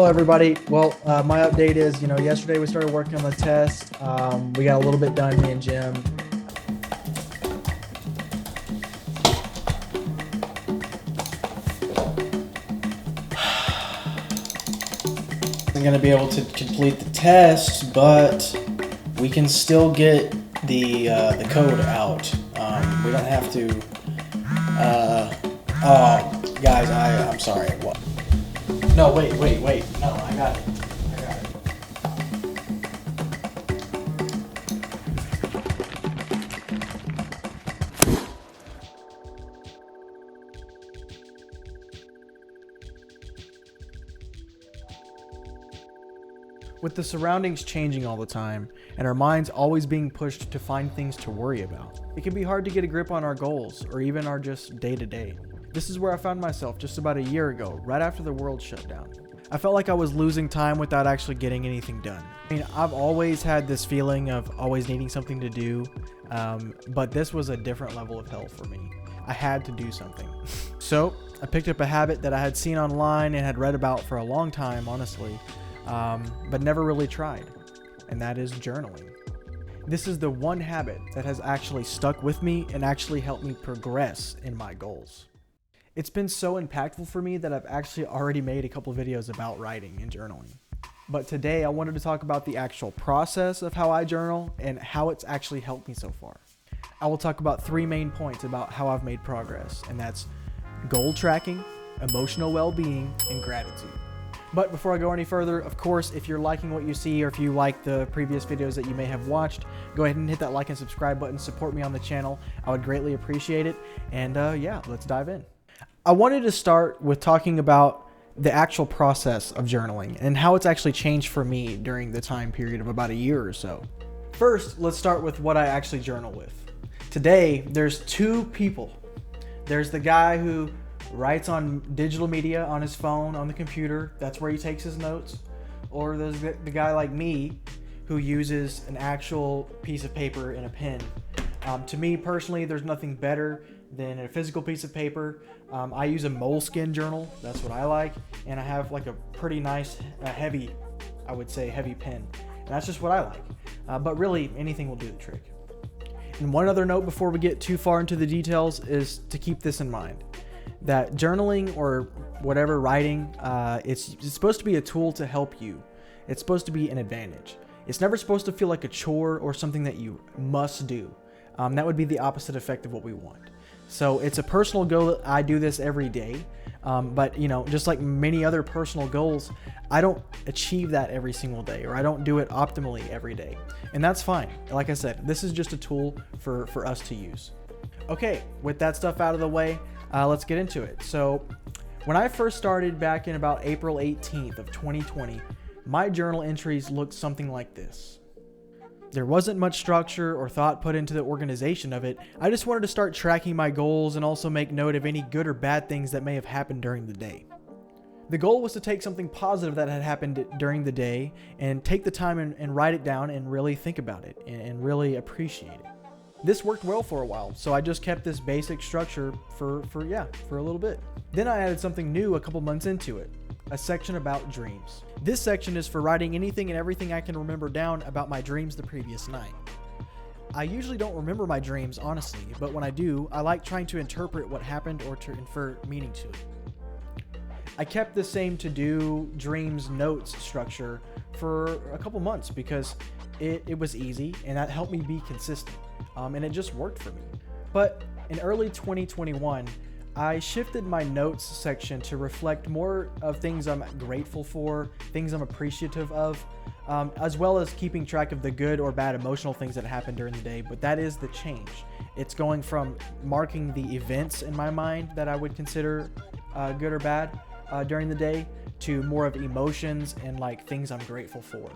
Hello everybody. Well, my update is, yesterday we started working on the test. We got a little bit done, me and Jim. I'm going to be able to complete the test, but we can still get the code out. We don't have to. Oh, guys, I'm sorry. What? No, wait. No, I got it. With the surroundings changing all the time and our minds always being pushed to find things to worry about, it can be hard to get a grip on our goals or even our just day-to-day. This is where I found myself just about a year ago, right after the world shut down. I felt like I was losing time without actually getting anything done. I mean, I've always had this feeling of always needing something to do, but this was a different level of hell for me. I had to do something. So I picked up a habit that I had seen online and had read about for a long time, honestly, but never really tried, and that is journaling. This is the one habit that has actually stuck with me and actually helped me progress in my goals. It's been so impactful for me that I've actually already made a couple videos about writing and journaling. But today I wanted to talk about the actual process of how I journal and how it's actually helped me so far. I will talk about 3 main points about how I've made progress, and that's goal tracking, emotional well-being, and gratitude. But before I go any further, of course, if you're liking what you see or if you like the previous videos that you may have watched, go ahead and hit that like and subscribe button, support me on the channel. I would greatly appreciate it. And yeah, let's dive in. I wanted to start with talking about the actual process of journaling and how it's actually changed for me during the time period of about a year or so. First, let's start with what I actually journal with. Today, there's 2 people. There's the guy who writes on digital media on his phone, on the computer. That's where he takes his notes. Or there's the guy like me who uses an actual piece of paper and a pen. To me personally, there's nothing better than a physical piece of paper. I use a Moleskine journal. That's what I like. And I have like a pretty nice, heavy pen. And that's just what I like. But really, anything will do the trick. And one other note before we get too far into the details is to keep this in mind. That journaling or whatever writing, it's supposed to be a tool to help you. It's supposed to be an advantage. It's never supposed to feel like a chore or something that you must do. That would be the opposite effect of what we want. So it's a personal goal that I do this every day. But just like many other personal goals, I don't achieve that every single day, or I don't do it optimally every day. And that's fine. Like I said, this is just a tool for us to use. Okay, with that stuff out of the way, let's get into it. So when I first started back in about April 18th of 2020, my journal entries looked something like this. There wasn't much structure or thought put into the organization of it. I just wanted to start tracking my goals and also make note of any good or bad things that may have happened during the day. The goal was to take something positive that had happened during the day and take the time and write it down and really think about it and really appreciate it. This worked well for a while, so I just kept this basic structure for a little bit. Then I added something new a couple months into it, a section about dreams. This section is for writing anything and everything I can remember down about my dreams the previous night. I usually don't remember my dreams, honestly, but when I do, I like trying to interpret what happened or to infer meaning to it. I kept the same to-do dreams notes structure for a couple months because it was easy and that helped me be consistent. And it just worked for me. But in early 2021, I shifted my notes section to reflect more of things I'm grateful for, things I'm appreciative of, as well as keeping track of the good or bad emotional things that happened during the day. But that is the change. It's going from marking the events in my mind that I would consider good or bad during the day to more of emotions and like things I'm grateful for.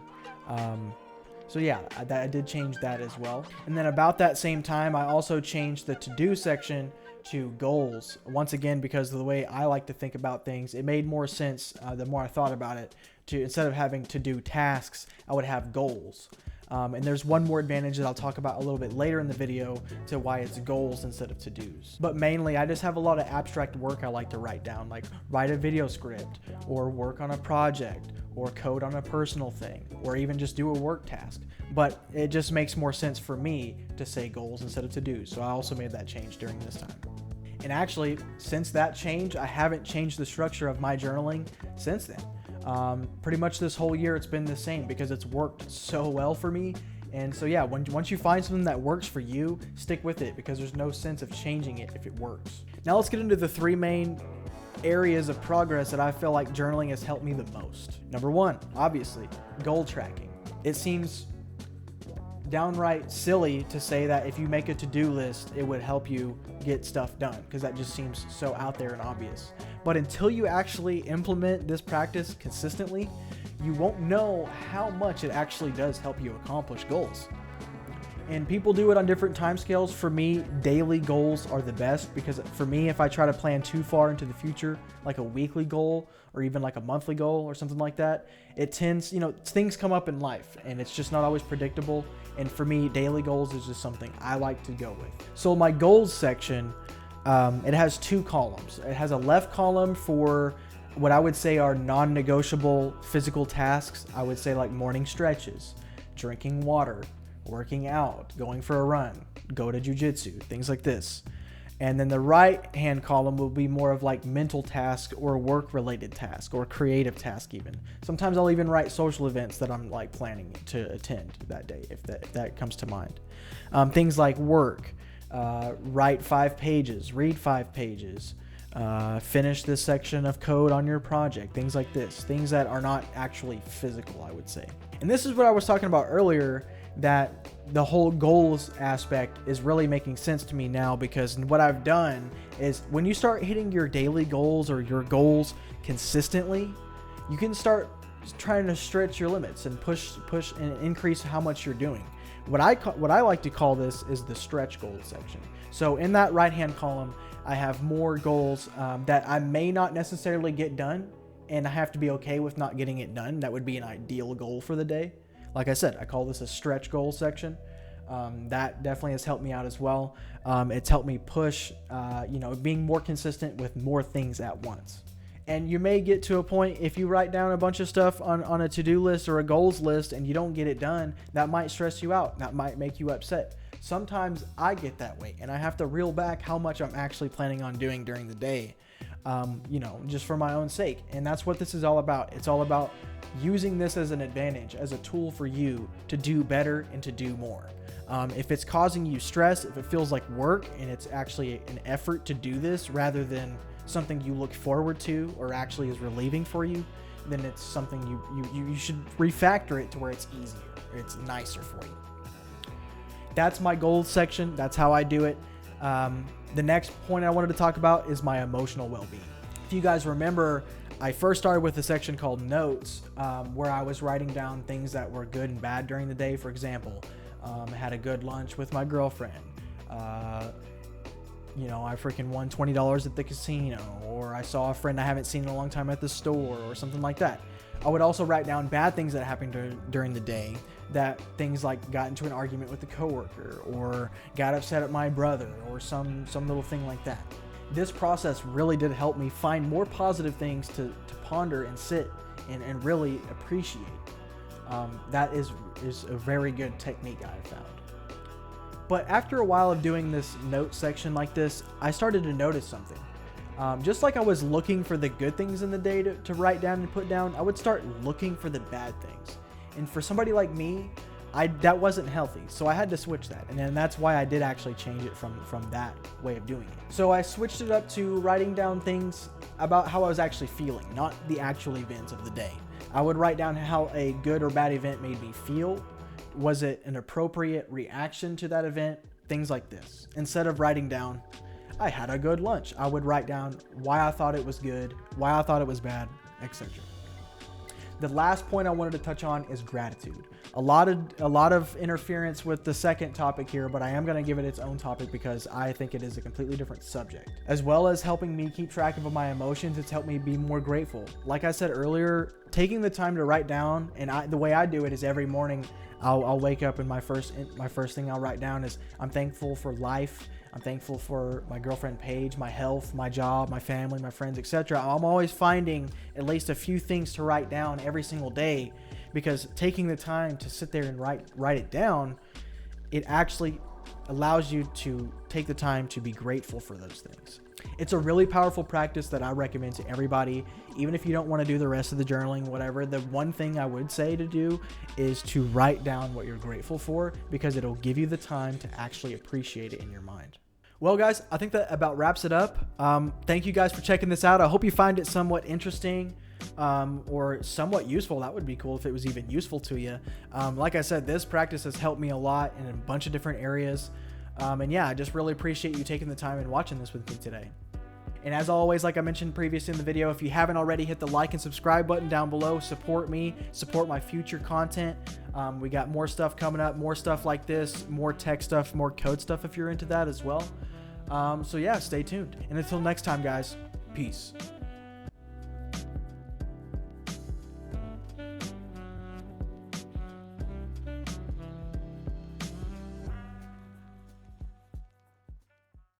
So yeah, I did change that as well. And then about that same time, I also changed the to-do section to goals. Once again, because of the way I like to think about things, it made more sense the more I thought about it to, instead of having to do tasks, I would have goals. And there's one more advantage that I'll talk about a little bit later in the video to why it's goals instead of to-dos. But mainly, I just have a lot of abstract work I like to write down, like write a video script, or work on a project, or code on a personal thing, or even just do a work task. But it just makes more sense for me to say goals instead of to-dos. So I also made that change during this time. And actually, since that change, I haven't changed the structure of my journaling since then. Pretty much this whole year it's been the same because it's worked so well for me. And so yeah, once you find something that works for you, stick with it because there's no sense of changing it if it works. Now let's get into the 3 main areas of progress that I feel like journaling has helped me the most. Number 1, obviously, goal tracking. It seems downright silly to say that if you make a to-do list, it would help you get stuff done because that just seems so out there and obvious. But until you actually implement this practice consistently, you won't know how much it actually does help you accomplish goals. And people do it on different time scales. For me, daily goals are the best because for me, if I try to plan too far into the future, like a weekly goal or even like a monthly goal or something like that, it tends, things come up in life and it's just not always predictable. And for me, daily goals is just something I like to go with. So my goals section, it has 2 columns. It has a left column for what I would say are non-negotiable physical tasks. I would say like morning stretches, drinking water, working out, going for a run, go to jujitsu, things like this. And then the right hand column will be more of like mental task or work related task or creative task even. Sometimes I'll even write social events that I'm like planning to attend that day if that comes to mind. Things like work, write 5 pages, read 5 pages, finish this section of code on your project, things like this. Things that are not actually physical, I would say. And this is what I was talking about earlier, that the whole goals aspect is really making sense to me now because what I've done is when you start hitting your daily goals or your goals consistently, you can start trying to stretch your limits and push and increase how much you're doing. What I like to call this is the stretch goals section. So in that right hand column, I have more goals that I may not necessarily get done, and I have to be okay with not getting it done. That would be an ideal goal for the day. Like I said, I call this a stretch goal section. That definitely has helped me out as well. It's helped me push, being more consistent with more things at once. And you may get to a point, if you write down a bunch of stuff on a to-do list or a goals list and you don't get it done, that might stress you out. That might make you upset. Sometimes I get that way and I have to reel back how much I'm actually planning on doing during the day, just for my own sake. And that's what this is all about. It's all about using this as an advantage, as a tool for you to do better and to do more. If it's causing you stress, if it feels like work and it's actually an effort to do this rather than something you look forward to or actually is relieving for you, then it's something you should refactor it to where it's easier or it's nicer for you. That's my goals section. That's how I do it. The next point I wanted to talk about is my emotional well-being. If you guys remember, I first started with a section called notes, where I was writing down things that were good and bad during the day. For example, I had a good lunch with my girlfriend. I freaking won $20 at the casino, or I saw a friend I haven't seen in a long time at the store, or something like that. I would also write down bad things that happened during the day, that things like got into an argument with a coworker, or got upset at my brother, or some little thing like that. This process really did help me find more positive things to ponder and sit and really appreciate. That is a very good technique I've found. But after a while of doing this note section like this, I started to notice something. Just like I was looking for the good things in the day to write down and put down, I would start looking for the bad things. And for somebody like me, that wasn't healthy. So I had to switch that. And then that's why I did actually change it from that way of doing it. So I switched it up to writing down things about how I was actually feeling, not the actual events of the day. I would write down how a good or bad event made me feel. Was it an appropriate reaction to that event? Things like this. Instead of writing down, I had a good lunch, I would write down why I thought it was good, why I thought it was bad, etc. The last point I wanted to touch on is gratitude. A lot of interference with the second topic here, but I am going to give it its own topic because I think it is a completely different subject. As well as helping me keep track of my emotions, it's helped me be more grateful. Like I said earlier, taking the time to write down, and the way I do it is every morning I'll wake up and my first thing I'll write down is I'm thankful for life. I'm thankful for my girlfriend Paige, my health, my job, my family, my friends, etc. I'm always finding at least a few things to write down every single day, because taking the time to sit there and write it down, it actually allows you to take the time to be grateful for those things. It's a really powerful practice that I recommend to everybody. Even if you don't want to do the rest of the journaling, whatever, the one thing I would say to do is to write down what you're grateful for, because it'll give you the time to actually appreciate it in your mind. Well, guys, I think that about wraps it up. Thank you guys for checking this out. I hope you find it somewhat interesting or somewhat useful. That would be cool if it was even useful to you. Like I said, this practice has helped me a lot in a bunch of different areas. And yeah, I just really appreciate you taking the time and watching this with me today. And as always, like I mentioned previously in the video, if you haven't already, hit the like and subscribe button down below. Support me, support my future content. We got more stuff coming up, more stuff like this, more tech stuff, more code stuff if you're into that as well. So yeah, stay tuned. And until next time, guys, peace.